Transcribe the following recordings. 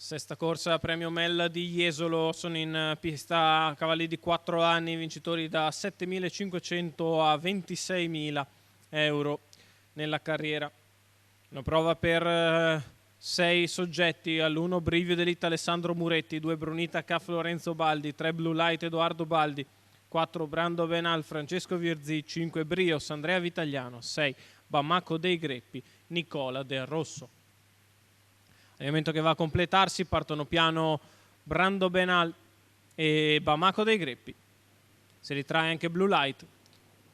Sesta corsa premio Mel di Jesolo, sono in pista cavalli di 4 anni, vincitori da 7.500 a 26.000 euro nella carriera. Una prova per 6 soggetti, all'1 Brivio d'Elite Alessandro Muretti, 2 Brunita Caff Lorenzo Baldi, 3 Blue Light Edoardo Baldi, 4 Brando Benal Francesco Virzì, 5 Brios Andrea Vitagliano, 6 Bamako dei Greppi Nicola Del Rosso. Allenamento che va a completarsi, partono piano Brando Benal e Bamako dei Greppi. Si ritrae anche Blue Light.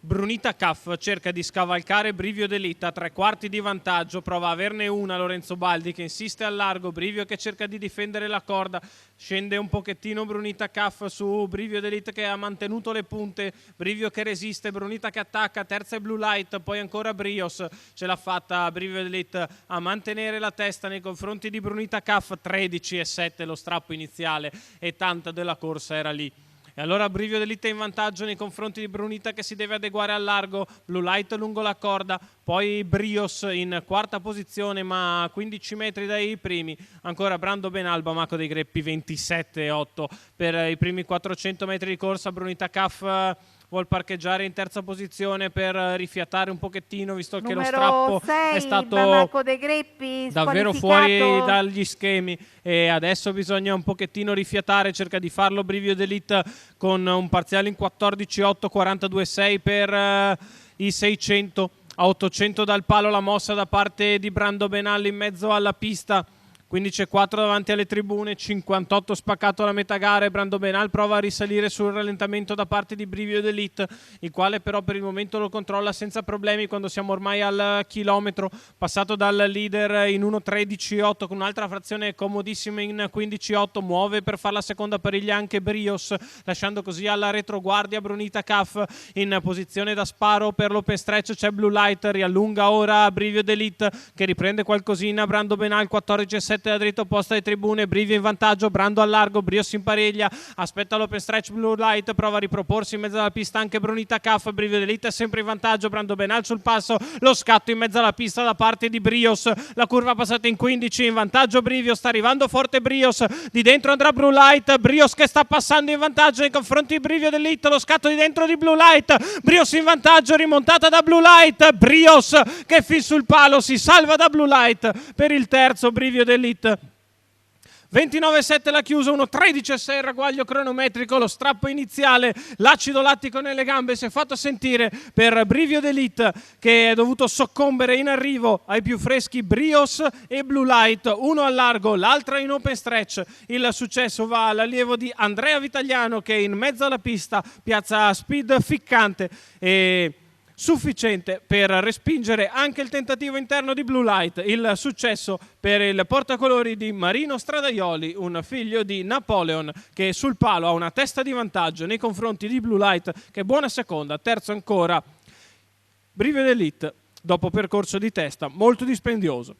Brunita Caff cerca di scavalcare Brivio d'Elite a 3/4 di vantaggio, prova a averne una Lorenzo Baldi che insiste al largo, Brivio che cerca di difendere la corda, scende un pochettino Brunita Caff su Brivio d'Elite che ha mantenuto le punte, Brivio che resiste, Brunita che attacca, terza è Blue Light, poi ancora Brios, ce l'ha fatta Brivio d'Elite a mantenere la testa nei confronti di Brunita Caff, 13,7 lo strappo iniziale e tanta della corsa era lì. E allora Brivio d'Elite in vantaggio nei confronti di Brunita che si deve adeguare al largo, Blue Light lungo la corda, poi Brios in quarta posizione ma a 15 metri dai primi, ancora Brando Benal, Bamako dei Greppi 27,8 per i primi 400 metri di corsa. Brunita Caff vuol parcheggiare in terza posizione per rifiatare un pochettino, visto che lo strappo 6, è stato Bamako dei Greppi, davvero fuori dagli schemi e adesso bisogna un pochettino rifiatare, cerca di farlo Brivio d'Elite con un parziale in 14,8, 42,6 per i 600, a 800 dal palo la mossa da parte di Brando Benal in mezzo alla pista. 15,4 davanti alle tribune, 58 spaccato alla metà gara e Brando Benal prova a risalire sul rallentamento da parte di Brivio d'Elite, il quale però per il momento lo controlla senza problemi quando siamo ormai al chilometro, passato dal leader in 1,13,8 con un'altra frazione comodissima in 15,8, muove per fare la seconda pariglia anche Brios, lasciando così alla retroguardia Brunita Caff in posizione da sparo per l'open stretch, c'è Blue Light, riallunga ora Brivio d'Elite che riprende qualcosina, Brando Benal 14,7 da dritto opposto alle tribune, Brivio in vantaggio, Brando al largo, Brios in pareglia, aspetta l'open stretch Blue Light, prova a riproporsi in mezzo alla pista anche Brunita Caff, Brivio d'Elite è sempre in vantaggio, Brando Benal sul passo, lo scatto in mezzo alla pista da parte di Brios, la curva passata in 15, in vantaggio Brivio, sta arrivando forte Brios, di dentro andrà Blue Light, Brios che sta passando in vantaggio nei confronti di Brivio d'Elite, lo scatto di dentro di Blue Light, Brios in vantaggio, rimontata da Blue Light, Brios che fin sul palo si salva da Blue Light per il terzo Brivio d'Elite. 29,7 la chiusa, 1,13,6 il ragguaglio cronometrico, lo strappo iniziale, l'acido lattico nelle gambe si è fatto sentire per Brivio d'Elite che è dovuto soccombere in arrivo ai più freschi Brios e Blue Light, uno al largo, l'altro in open stretch. Il successo va all'allievo di Andrea Vitagliano che in mezzo alla pista piazza speed ficcante e sufficiente per respingere anche il tentativo interno di Blue Light. Il successo per il portacolori di Marino Stradaioli, un figlio di Napoleon che sul palo ha una testa di vantaggio nei confronti di Blue Light che è buona seconda, terzo ancora Brivio d'Elite dopo percorso di testa molto dispendioso.